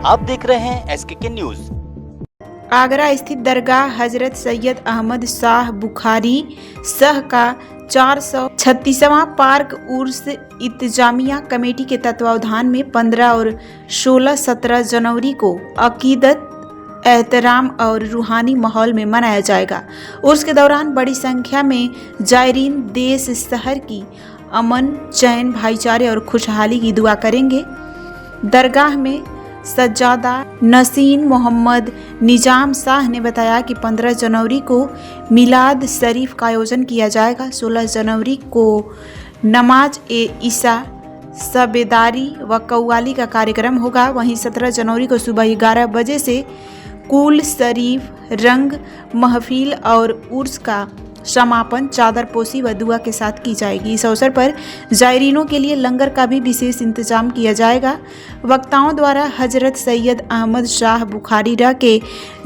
आप देख रहे हैं एसके न्यूज। आगरा स्थित दरगाह हजरत सैयद अहमद शाह बुखारी सह का 436वां पार्क उर्स इंतजामिया कमेटी के तत्वावधान में 15 और 16-17 जनवरी को अकीदत, एहतराम और रूहानी माहौल में मनाया जाएगा। उर्स के दौरान बड़ी संख्या में जायरीन देश शहर की अमन, चैन, भाईचारे और खुशहाली की दुआ करेंगे। दरगाह में सज्जादा नसीन मोहम्मद निजाम शाह ने बताया कि 15 जनवरी को मिलाद शरीफ का आयोजन किया जाएगा। 16 जनवरी को नमाज ए ईसा, सबेदारी व कव्वाली का कार्यक्रम होगा। वहीं 17 जनवरी को सुबह 11 बजे से कुल शरीफ, रंग महफिल और उर्स का समापन चादरपोशी व दुआ के साथ की जाएगी। इस अवसर पर जायरीनों के लिए लंगर का भी विशेष इंतजाम किया जाएगा। वक्ताओं द्वारा हजरत सैयद अहमद शाह बुखारी के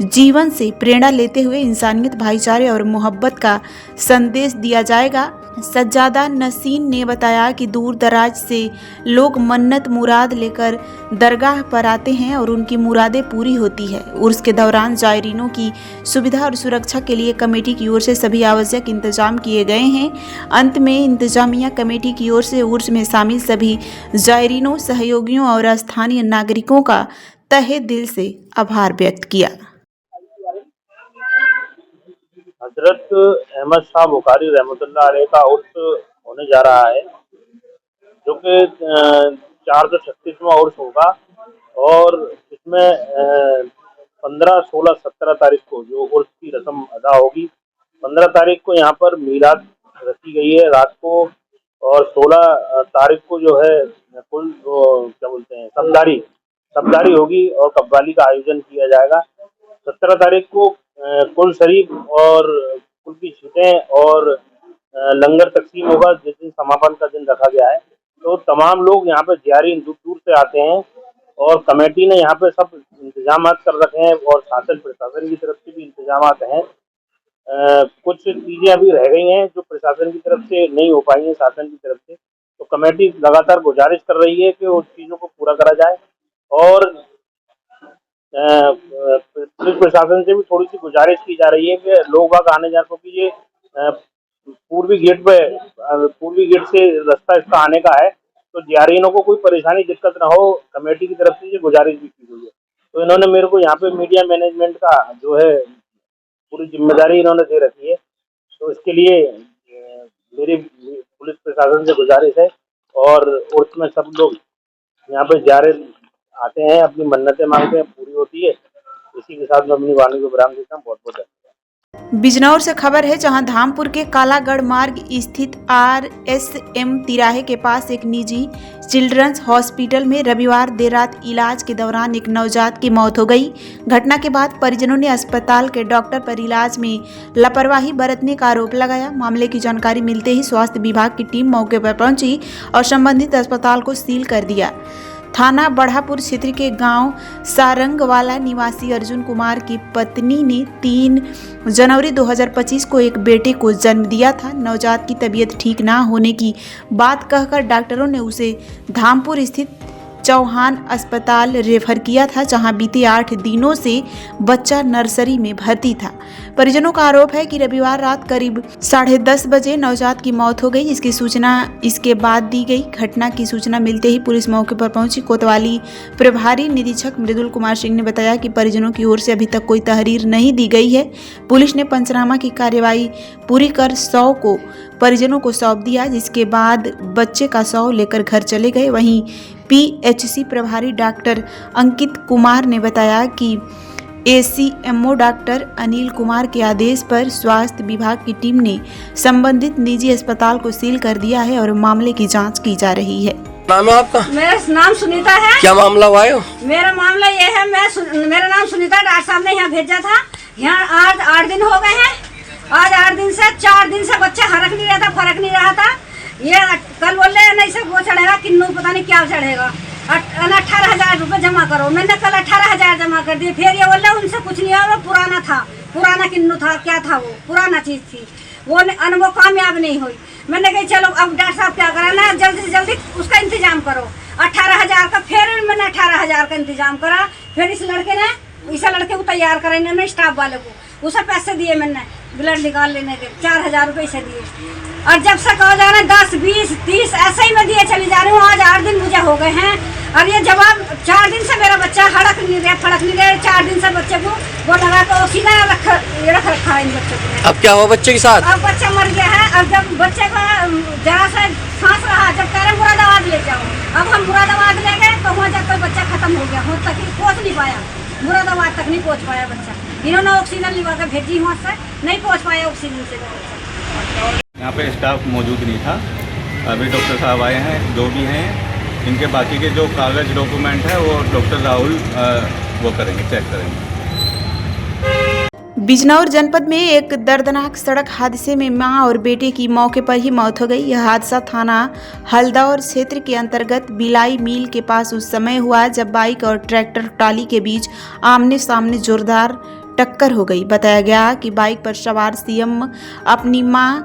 जीवन से प्रेरणा लेते हुए इंसानियत, भाईचारे और मोहब्बत का संदेश दिया जाएगा। सज्जादा नसीन ने बताया कि दूर दराज से लोग मन्नत मुराद लेकर दरगाह पर आते हैं और उनकी मुरादें पूरी होती है। उर्स के दौरान जायरीनों की सुविधा और सुरक्षा के लिए कमेटी की ओर से सभी आवश्यक इंतजाम किए गए हैं। अंत में इंतजामिया कमेटी की ओर से उर्स में शामिल सभी जायरीनों, सहयोगियों और स्थानीय नागरिकों का तहे दिल से आभार व्यक्त किया। हजरत अहमद शाह बुखारी रहमतुल्लाह अलैह का उर्स होने जा रहा है, जो कि 436वां उर्स होगा और इसमें 15, 16, 17 तारीख को जो उर्स की रस्म अदा होगी। 15 तारीख को यहाँ पर मीलाद रखी गई है रात को, और 16 तारीख को जो है कुल क्या बोलते हैं सबदारी होगी और कव्वाली का आयोजन किया जाएगा। 17 तारीख को कुल शरीफ और कुल की छीटें और लंगर तकसीम होगा, जिस दिन समापन का दिन रखा गया है। तो तमाम लोग यहाँ पे जायरीन दूर दूर से आते हैं और कमेटी ने यहाँ पे सब इंतजाम कर रखे हैं और शासन प्रशासन की तरफ से भी इंतजाम हैं। कुछ चीज़ें अभी रह गई हैं जो प्रशासन की तरफ से नहीं हो पाई हैं, शासन की तरफ से। तो कमेटी लगातार गुजारिश कर रही है कि उस चीज़ों को पूरा करा जाए और पुलिस प्रशासन से भी थोड़ी सी गुजारिश की जा रही है कि लोग बाग आने जाने को, कि ये पूर्वी गेट से रास्ता इसका आने का है, तो जायरीनों को कोई परेशानी दिक्कत ना हो, कमेटी की तरफ से ये गुजारिश भी की गई है। तो इन्होंने मेरे को यहाँ पे मीडिया मैनेजमेंट का जो है पूरी जिम्मेदारी इन्होंने दे रखी है। तो इसके लिए मेरी पुलिस प्रशासन से गुजारिश है और उसमें सब लोग यहाँ पे जायरीन आते हैं, अपनी मन्नतें मांगते हैं, पूरी होती है। इसी के साथ मैं अपनी वाणी को विराम देता हूँ। बहुत बहुत धन्यवाद। बिजनौर से खबर है, जहां धामपुर के कालागढ़ मार्ग स्थित RSM तिराहे के पास एक निजी चिल्ड्रंस हॉस्पिटल में रविवार देर रात इलाज के दौरान एक नवजात की मौत हो गई। घटना के बाद परिजनों ने अस्पताल के डॉक्टर पर इलाज में लापरवाही बरतने का आरोप लगाया। मामले की जानकारी मिलते ही स्वास्थ्य विभाग की टीम मौके पर पहुंची और संबंधित अस्पताल को सील कर दिया। थाना बढ़ापुर क्षेत्र के गांव सारंगवाला निवासी अर्जुन कुमार की पत्नी ने 3 जनवरी 2025 को एक बेटे को जन्म दिया था। नवजात की तबीयत ठीक ना होने की बात कहकर डॉक्टरों ने उसे धामपुर स्थित चौहान अस्पताल रेफर किया था, जहां बीते 8 दिनों से बच्चा नर्सरी में भर्ती था। परिजनों का आरोप है कि रविवार रात करीब 10:30 बजे नवजात की मौत हो गई। इसकी सूचना इसके बाद दी गई। घटना की सूचना मिलते ही पुलिस मौके पर पहुंची। कोतवाली प्रभारी निरीक्षक मृदुल कुमार सिंह ने बताया कि परिजनों की ओर से अभी तक कोई तहरीर नहीं दी गई है। पुलिस ने पंचनामा की कार्यवाही पूरी कर शव को परिजनों को सौंप दिया, जिसके बाद बच्चे का शव लेकर घर चले गए। वहीं PHC प्रभारी डॉक्टर अंकित कुमार ने बताया कि ACMO डॉक्टर अनिल कुमार के आदेश पर स्वास्थ्य विभाग की टीम ने संबंधित निजी अस्पताल को सील कर दिया है और मामले की जांच की जा रही है। नाम है आपका? मेरा नाम सुनीता है। क्या मामला हुआ है? मेरा मामला ये है, मेरा नाम सुनीता, डॉक्टर साहब ने यहाँ भेजा था। यहाँ आज 8 दिन हो गए हैं। आज 8 दिन से 4 दिन से बच्चा हरक नहीं रहा था, फर्क नहीं रहा था। ये कल बोल रहे नहीं से वो चढ़ेगा, किन्नू पता नहीं क्या चढ़ेगा। 18,000 रुपये जमा करो। मैंने कल 18,000 जमा कर दिए। फिर ये बोल रहे उनसे कुछ नहीं हुआ, पुराना था, पुराना किन्नू था, क्या था वो पुराना चीज थी, वो अनुभव कामयाब नहीं हुई। मैंने कही चलो अब डॉक्टर साहब क्या कराना है, जल्दी से जल्दी उसका इंतजाम करो। 18,000 का, फिर मैंने 18,000 का इंतजाम करा। फिर इस लड़के को तैयार करा इन्होंने स्टाफ वाले को, उसे पैसे दिए मैंने ब्लड निकाल लेने के 4000 रुपये से दिए। और जब से कहा जा रहा है 10, 20, 30 ऐसे ही मैं दिए चली जा रही हूँ। आज 8 दिन मुझे हो गए हैं और ये जवाब 4 दिन से मेरा बच्चा हड़क नहीं रहा, फड़क नहीं रहा। 4 दिन से बच्चे को वो लगा कर ऑक्सीजन रख रखा है इन बच्चों को। अब क्या हुआ बच्चे के साथ? अब बच्चा मर गया है। अब जब बच्चे का जरा सा सांस रहा, जब कह रहे मुरादाबाद ले जाओ, अब हम मुरादाबाद ले गए तो वहाँ जाकर बच्चा खत्म हो गया, तक पहुँच नहीं पाया, मुरादाबाद तक नहीं पहुँच पाया बच्चा। इन्होंने ऑक्सीजन लिवा कर भेजी वहाँ से, नहीं पहुँच पाया ऑक्सीजन से बच्चा। यहाँ पे स्टाफ मौजूद नहीं था। अभी डॉक्टर साहब आए हैं, जो भी हैं इनके बाकी के जो कागज़ डॉक्यूमेंट है वो डॉक्टर राहुल वो करेंगे, चेक करेंगे। बिजनौर जनपद में एक दर्दनाक सड़क हादसे में मां और बेटे की मौके पर ही मौत हो गई। यह हादसा थाना हल्दौर क्षेत्र के अंतर्गत बिलाई मिल के पास उस समय हुआ जब बाइक और ट्रैक्टर ट्राली के बीच आमने सामने जोरदार टक्कर हो गई। बताया गया कि बाइक पर सवार सीएम अपनी मां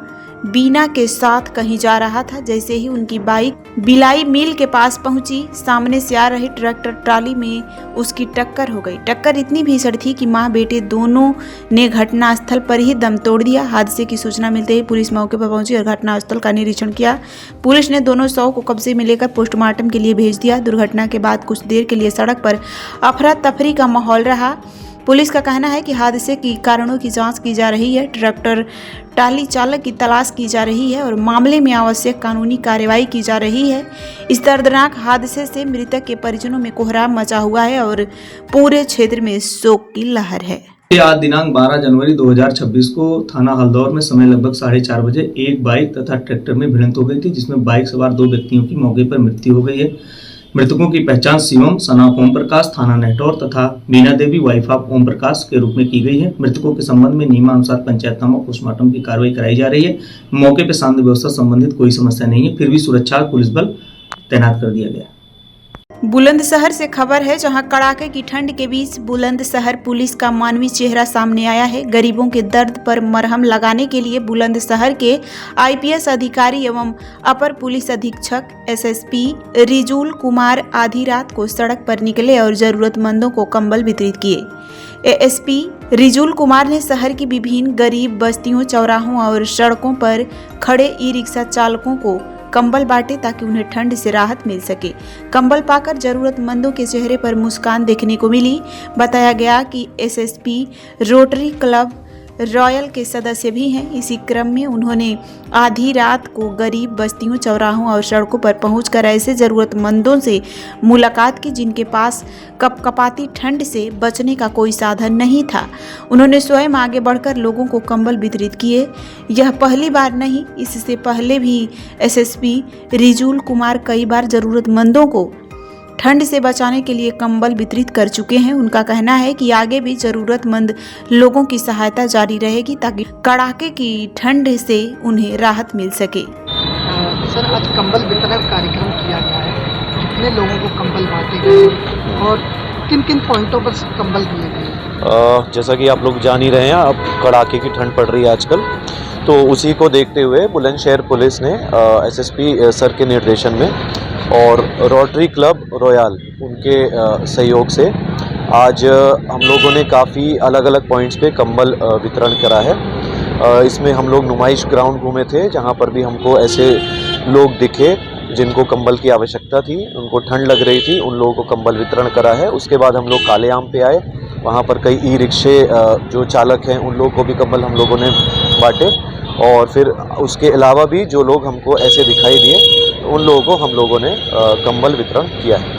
बीना के साथ कहीं जा रहा था। जैसे ही उनकी बाइक बिलाई मिल के पास पहुंची, सामने से आ रही ट्रैक्टर ट्राली में उसकी टक्कर हो गई। टक्कर इतनी भीषण थी कि मां बेटे दोनों ने घटनास्थल पर ही दम तोड़ दिया। हादसे की सूचना मिलते ही पुलिस मौके पर पहुंची और घटनास्थल का निरीक्षण किया। पुलिस ने दोनों शव को कब्जे में लेकर पोस्टमार्टम के लिए भेज दिया। दुर्घटना के बाद कुछ देर के लिए सड़क पर अफरा तफरी का माहौल रहा। पुलिस का कहना है कि हादसे के कारणों की जांच की जा रही है, ट्रैक्टर ट्राली चालक की तलाश की जा रही है और मामले में आवश्यक कानूनी कार्रवाई की जा रही है। इस दर्दनाक हादसे से मृतक के परिजनों में कोहराम मचा हुआ है और पूरे क्षेत्र में शोक की लहर है। आज दिनांक 12 जनवरी 2026 को थाना हल्दौर में समय लगभग 4:30 बजे एक बाइक तथा ट्रैक्टर में भिड़ंत हो गई थी, जिसमें बाइक सवार 2 व्यक्तियों की मौके पर मृत्यु हो गई है। मृतकों की पहचान शिवम सनाफ ओम प्रकाश थाना नेटौर तथा बीना देवी वाइफ ऑफ ओम प्रकाश के रूप में की गई है। मृतकों के संबंध में नियमानुसार पंचायतनामा पोस्टमार्टम की कार्रवाई कराई जा रही है। मौके पर शांति व्यवस्था संबंधित कोई समस्या नहीं है, फिर भी सुरक्षा पुलिस बल तैनात कर दिया गया। बुलंदशहर से खबर है, जहां कड़ाके की ठंड के बीच बुलंदशहर पुलिस का मानवीय चेहरा सामने आया है। गरीबों के दर्द पर मरहम लगाने के लिए बुलंदशहर के आईपीएस अधिकारी एवं अपर पुलिस अधीक्षक एसएसपी रिजुल कुमार आधी रात को सड़क पर निकले और जरूरतमंदों को कंबल वितरित किए। एएसपी रिजुल कुमार ने शहर की विभिन्न गरीब बस्तियों, चौराहों और सड़कों पर खड़े ई रिक्शा चालकों को कंबल बांटे ताकि उन्हें ठंड से राहत मिल सके। कंबल पाकर जरूरतमंदों के चेहरे पर मुस्कान देखने को मिली। बताया गया कि एसएसपी रोटरी क्लब रॉयल के सदस्य भी हैं। इसी क्रम में उन्होंने आधी रात को गरीब बस्तियों, चौराहों और सड़कों पर पहुंचकर ऐसे जरूरतमंदों से मुलाकात की जिनके पास कपकपाती ठंड से बचने का कोई साधन नहीं था। उन्होंने स्वयं आगे बढ़कर लोगों को कंबल वितरित किए। यह पहली बार नहीं, इससे पहले भी एसएसपी रिजुल कुमार कई बार जरूरतमंदों को ठंड से बचाने के लिए कंबल वितरित कर चुके हैं। उनका कहना है कि आगे भी जरूरतमंद लोगों की सहायता जारी रहेगी ताकि कड़ाके की ठंड से उन्हें राहत मिल सके। सर, आज कंबल वितरण कार्यक्रम किया गया है, कितने लोगों को कंबल बांटे गए और किन किन पॉइंटों पर कंबल दिए गए? जैसा कि आप लोग जान ही रहे हैं, अब कड़ाके की ठंड पड़ रही है आजकल, तो उसी को देखते हुए बुलंदशहर पुलिस ने एसएसपी सर के निर्देशन में और रोटरी क्लब रॉयल उनके सहयोग से आज हम लोगों ने काफ़ी अलग अलग पॉइंट्स पे कंबल वितरण करा है। इसमें हम लोग नुमाइश ग्राउंड घूमे थे, जहाँ पर भी हमको ऐसे लोग दिखे जिनको कंबल की आवश्यकता थी, उनको ठंड लग रही थी, उन लोगों को कंबल वितरण करा है। उसके बाद हम लोग काले आम पे आए, वहाँ पर कई ई रिक्शे जो चालक हैं उन लोगों को भी कंबल हम लोगों ने बांटे और फिर उसके अलावा भी जो लोग हमको ऐसे दिखाई दिए उन लोगों को हम लोगों ने कंबल वितरण किया है।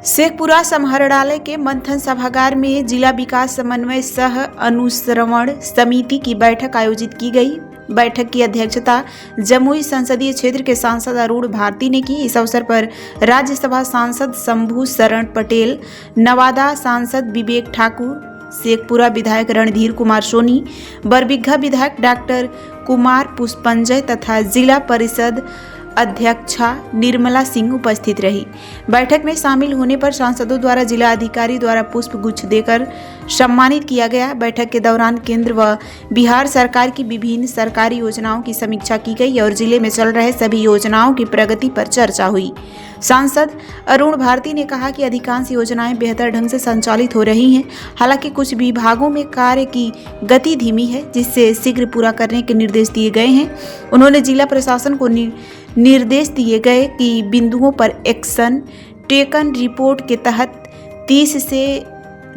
शेखपुरा समाहरणालय के मंथन सभागार में जिला विकास समन्वय सह अनुश्रवण समिति की बैठक आयोजित की गई। बैठक की अध्यक्षता जमुई संसदीय क्षेत्र के सांसद अरुण भारती ने की। इस अवसर पर राज्यसभा सांसद शंभू शरण पटेल, नवादा सांसद विवेक ठाकुर, शेखपुरा विधायक रणधीर कुमार सोनी, बरबीघा विधायक डॉक्टर कुमार पुष्पंजय तथा जिला परिषद अध्यक्षा निर्मला सिंह उपस्थित रही। बैठक में शामिल होने पर सांसदों द्वारा जिला अधिकारी द्वारा पुष्प गुच्छ देकर सम्मानित किया गया। बैठक के दौरान केंद्र व बिहार सरकार की विभिन्न सरकारी योजनाओं की समीक्षा की गई और जिले में चल रहे सभी योजनाओं की प्रगति पर चर्चा हुई। सांसद अरुण भारती ने कहा कि अधिकांश योजनाएं बेहतर ढंग से संचालित हो रही हैं। हालांकि कुछ विभागों में कार्य की गति धीमी है, जिससे शीघ्र पूरा करने के निर्देश दिए गए हैं। उन्होंने जिला प्रशासन को निर्देश दिए गए कि बिंदुओं पर एक्शन टेकन रिपोर्ट के तहत 30 से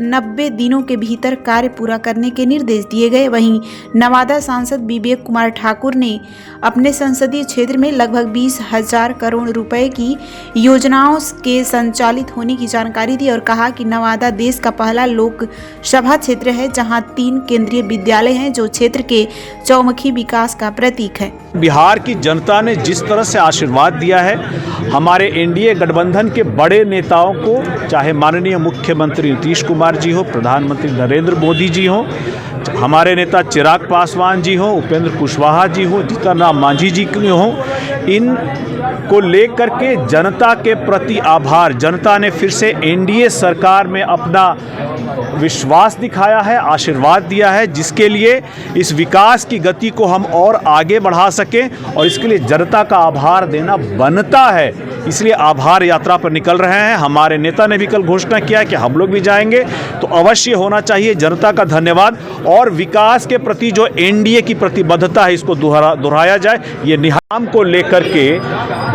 90 दिनों के भीतर कार्य पूरा करने के निर्देश दिए गए। वहीं नवादा सांसद विवेक कुमार ठाकुर ने अपने संसदीय क्षेत्र में लगभग 20,000 करोड़ रुपए की योजनाओं के संचालित होने की जानकारी दी और कहा कि नवादा देश का पहला लोकसभा क्षेत्र है जहां 3 केंद्रीय विद्यालय हैं, जो क्षेत्र के चौमुखी विकास का प्रतीक है। बिहार की जनता ने जिस तरह से आशीर्वाद दिया है हमारे एनडीए गठबंधन के बड़े नेताओं को, चाहे माननीय मुख्यमंत्री नीतीश कुमार जी हो, प्रधानमंत्री नरेंद्र मोदी जी हो, हमारे नेता चिराग पासवान जी हो, उपेंद्र कुशवाहा जी हो, जीतन राम मांझी जी हो, इन को लेकर के जनता के प्रति आभार। जनता ने फिर से एनडीए सरकार में अपना विश्वास दिखाया है, आशीर्वाद दिया है, जिसके लिए इस विकास की गति को हम और आगे बढ़ा सकें और इसके लिए जनता का आभार देना बनता है। इसलिए आभार यात्रा पर निकल रहे हैं। हमारे नेता ने भी कल घोषणा किया कि हम लोग भी जाएंगे, तो अवश्य होना चाहिए। जनता का धन्यवाद और विकास के प्रति जो एनडीए की प्रतिबद्धता है इसको दोहराया जाए। ये निहाम को लेकर के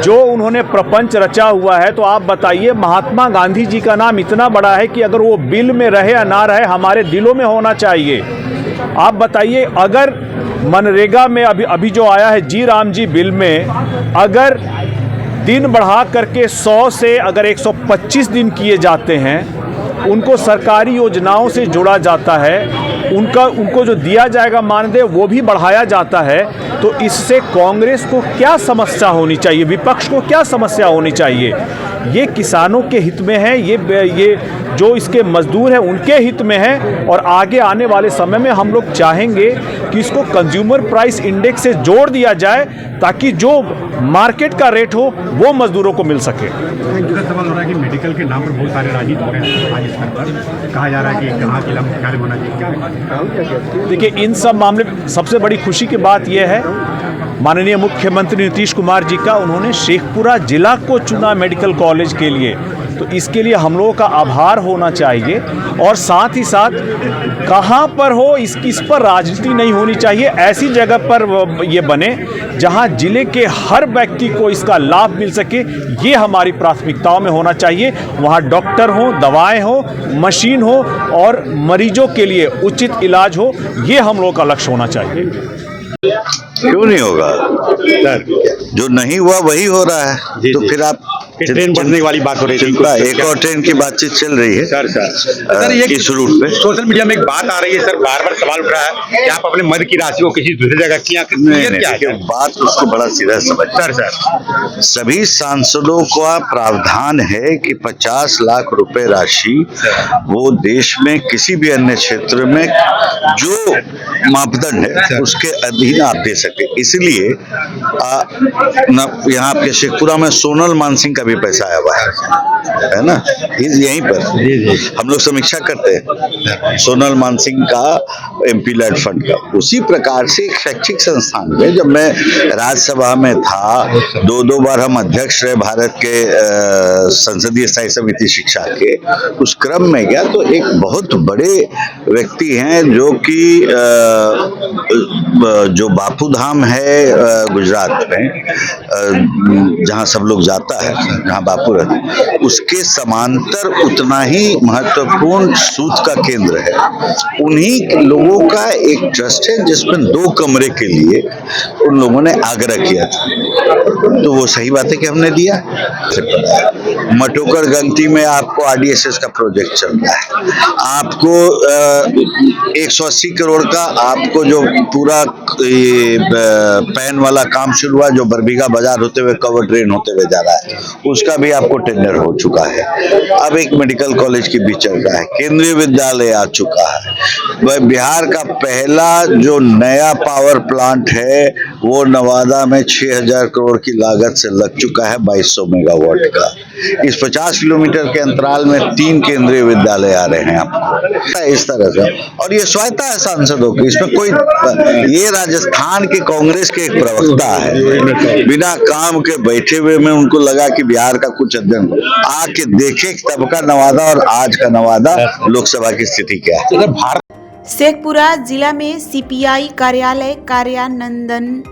जो उन्होंने प्रपंच रचा हुआ है, तो आप बताइए, महात्मा गांधी जी का नाम इतना बड़ा है कि अगर वो बिल में रहे या ना रहे, हमारे दिलों में होना चाहिए। आप बताइए, अगर मनरेगा में अभी जो आया है जी राम जी बिल में, अगर दिन बढ़ा करके 100 से अगर 125 दिन किए जाते हैं, उनको सरकारी योजनाओं से जोड़ा जाता है, उनको जो दिया जाएगा मानदेय वो भी बढ़ाया जाता है, तो इससे कांग्रेस को क्या समस्या होनी चाहिए, विपक्ष को क्या समस्या होनी चाहिए? ये किसानों के हित में है, ये जो इसके मजदूर हैं उनके हित में है। और आगे आने वाले समय में हम लोग चाहेंगे कि इसको कंज्यूमर प्राइस इंडेक्स से जोड़ दिया जाए, ताकि जो मार्केट का रेट हो वो मजदूरों को मिल सके। सवाल हो रहा है कि मेडिकल के नाम पर बहुत सारे राजनीति हो रहे हैं आज स्तर पर, कहा जा रहा है कि कहाँ जिला मुख्यालय होना चाहिए। देखिए, इन सब मामले में सबसे बड़ी खुशी की बात यह है, माननीय मुख्यमंत्री नीतीश कुमार जी का, उन्होंने शेखपुरा जिला को चुना मेडिकल कॉलेज के लिए, तो इसके लिए हम लोगों का आभार होना चाहिए। और साथ ही साथ कहाँ पर हो इस पर राजनीति नहीं होनी चाहिए। ऐसी जगह पर ये बने जहाँ जिले के हर व्यक्ति को इसका लाभ मिल सके, ये हमारी प्राथमिकताओं में होना चाहिए। वहाँ डॉक्टर हो, दवाएं हो, मशीन हो और मरीजों के लिए उचित इलाज हो, ये हम लोगों का लक्ष्य होना चाहिए। क्यों नहीं होगा? जो नहीं हुआ वही हो रहा है। तो फिर आप ट्रेन बढ़ने वाली बात हो रही है, एक और ट्रेन की बातचीत चल रही है सर ये इस रूट पे। सोशल मीडिया में एक बात आ रही है सर, बार बार सवाल उठ रहा है कि आप अपने मद की राशि को किसी दूसरी जगह किया। बात उसको बड़ा सीधा समझ सर सभी सांसदों का प्रावधान है कि 50 लाख रुपए राशि वो देश में किसी भी अन्य क्षेत्र में जो मापदंड है उसके अधीन आप दे सके। इसलिए यहाँ आपके शेखपुरा में सोनल मानसिंह का भी पैसा आया हुआ है ना, यहीं पर हम लोग समीक्षा करते हैं सोनल मानसिंह का एमपी लैड फंड का। उसी प्रकार से एक शैक्षिक संस्थान में जब मैं राज्यसभा में था, 2 बार हम अध्यक्ष रहे भारत के संसदीय स्थायी समिति शिक्षा के, उस क्रम में गया तो एक बहुत बड़े व्यक्ति हैं जो कि जो बापू धाम है गुजरात में, जहाँ सब लोग जाता है, जहाँ बापू रहते, उसके समांतर उतना ही महत्वपूर्ण सूत का केंद्र है। उन्हीं लोगों का एक ट्रस्ट है जिसमें 2 कमरे के लिए उन लोगों ने आग्रह किया था, तो वो सही बात है कि हमने दिया। मटोकर गंगटी में आपको आरडीएसएस का प्रोजेक्ट चल रहा है, आपको 180 करोड़ का आपको जो पूरा पैन वाला काम शुरू हुआ, जो बरबीघा बाजार होते हुए कवर ड्रेन होते हुए जा रहा है, उसका भी आपको टेंडर हो चुका है। अब एक मेडिकल कॉलेज की भी चल रहा है, केंद्रीय विद्यालय विद्यालय आ चुका है। वह बिहार का पहला जो नया पावर प्लांट है वो नवादा में 6000 करोड़ की लागत से लग चुका है, 2200 मेगावाट का। इस 50 किलोमीटर के अंतराल में 3 केंद्रीय विद्यालय आ रहे हैं आपको इस तरह से। और ये स्वायत्ता है सांसदों की, इसमें कोई, ये राजस्थान के कांग्रेस के एक प्रवक्ता है, बिना काम के बैठे हुए में उनको लगा कि बिहार का कुछ अध्ययन आके देखे तब का नवादा और आज का नवादा लोकसभा की स्थिति क्या है। शेखपुरा जिला में सीपीआई कार्यालय कार्यानंदन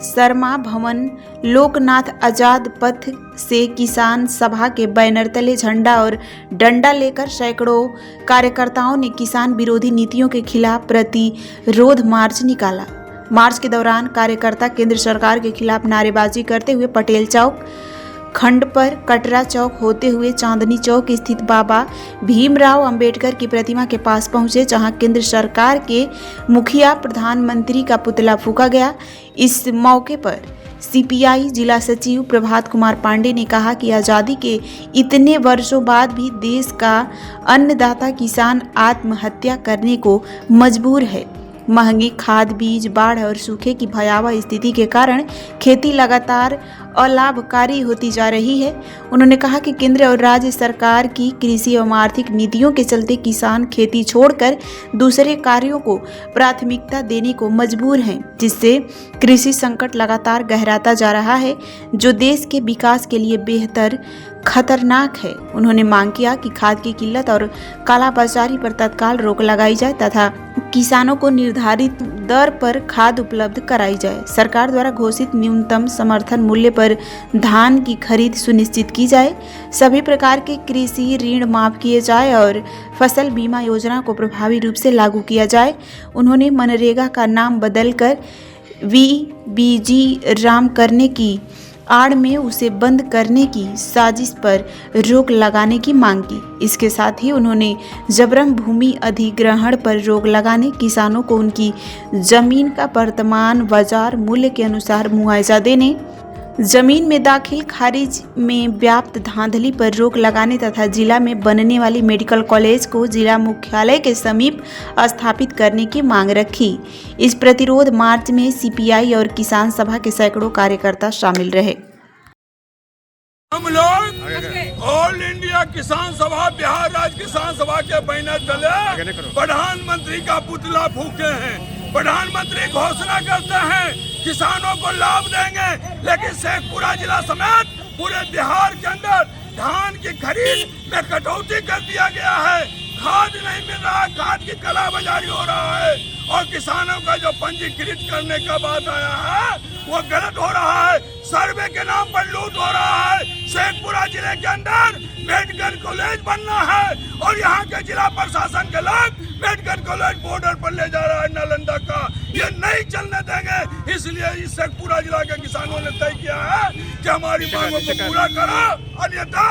शर्मा भवन लोकनाथ आजाद पथ से किसान सभा के बैनर तले झंडा और डंडा लेकर सैकड़ों कार्यकर्ताओं ने किसान विरोधी नीतियों के खिलाफ प्रतिरोध मार्च निकाला। मार्च के दौरान कार्यकर्ता केंद्र सरकार के खिलाफ नारेबाजी करते हुए पटेल चौक खंड पर कटरा चौक होते हुए चांदनी चौक स्थित बाबा भीमराव अंबेडकर की प्रतिमा के पास पहुंचे, जहां केंद्र सरकार के मुखिया प्रधानमंत्री का पुतला फूंका गया। इस मौके पर सीपीआई जिला सचिव प्रभात कुमार पांडे ने कहा कि आज़ादी के इतने वर्षों बाद भी देश का अन्नदाता किसान आत्महत्या करने को मजबूर है। महंगी खाद बीज, बाढ़ और सूखे की भयावह स्थिति के कारण खेती लगातार अलाभकारी होती जा रही है। उन्होंने कहा कि केंद्र और राज्य सरकार की कृषि एवं आर्थिक नीतियों के चलते किसान खेती छोड़कर दूसरे कार्यों को प्राथमिकता देने को मजबूर हैं, जिससे कृषि संकट लगातार गहराता जा रहा है, जो देश के विकास के लिए बेहतर खतरनाक है। उन्होंने मांग किया कि खाद की किल्लत और कालाबाजारी पर तत्काल रोक लगाई जाए तथा किसानों को निर्धारित दर पर खाद उपलब्ध कराई जाए। सरकार द्वारा घोषित न्यूनतम समर्थन मूल्य पर धान की खरीद सुनिश्चित की जाए। सभी प्रकार के कृषि ऋण माफ किए जाए और फसल बीमा योजना को प्रभावी रूप से लागू किया जाए। उन्होंने मनरेगा का नाम बदलकर VBG राम करने की आड़ में उसे बंद करने की साजिश पर रोक लगाने की मांग की। इसके साथ ही उन्होंने जबरन भूमि अधिग्रहण पर रोक लगाने, किसानों को उनकी जमीन का वर्तमान बाजार मूल्य के अनुसार मुआवजा देने, जमीन में दाखिल खारिज में व्याप्त धांधली पर रोक लगाने तथा जिला में बनने वाली मेडिकल कॉलेज को जिला मुख्यालय के समीप स्थापित करने की मांग रखी। इस प्रतिरोध मार्च में सीपीआई और किसान सभा के सैकड़ों कार्यकर्ता शामिल रहे। हम लोग ऑल इंडिया किसान सभा, बिहार राज्य किसान सभा के बैनर तले प्रधानमंत्री का पुतला फूके हैं। प्रधानमंत्री घोषणा करते हैं किसानों को लाभ देंगे, लेकिन शेखपुरा जिला समेत पूरे बिहार के अंदर धान की खरीद में कटौती कर दिया गया है। खाद नहीं मिल रहा, खाद की कालाबाजारी हो रहा है और किसानों का जो पंजीकृत करने का बात आया है वो गलत हो रहा है। सर्वे के नाम पर लूट हो रहा है। शेखपुरा जिले के अंदर मेडिकल कॉलेज बनना है और यहाँ के जिला प्रशासन के लोग मेडिकल कॉलेज बॉर्डर पर ले जा रहा है नालंदा का। ये नहीं चलने देंगे, इसलिए इस शेखपुरा जिला के किसानों ने तय किया है कि हमारी मांगों को पूरा करो, अन्यथा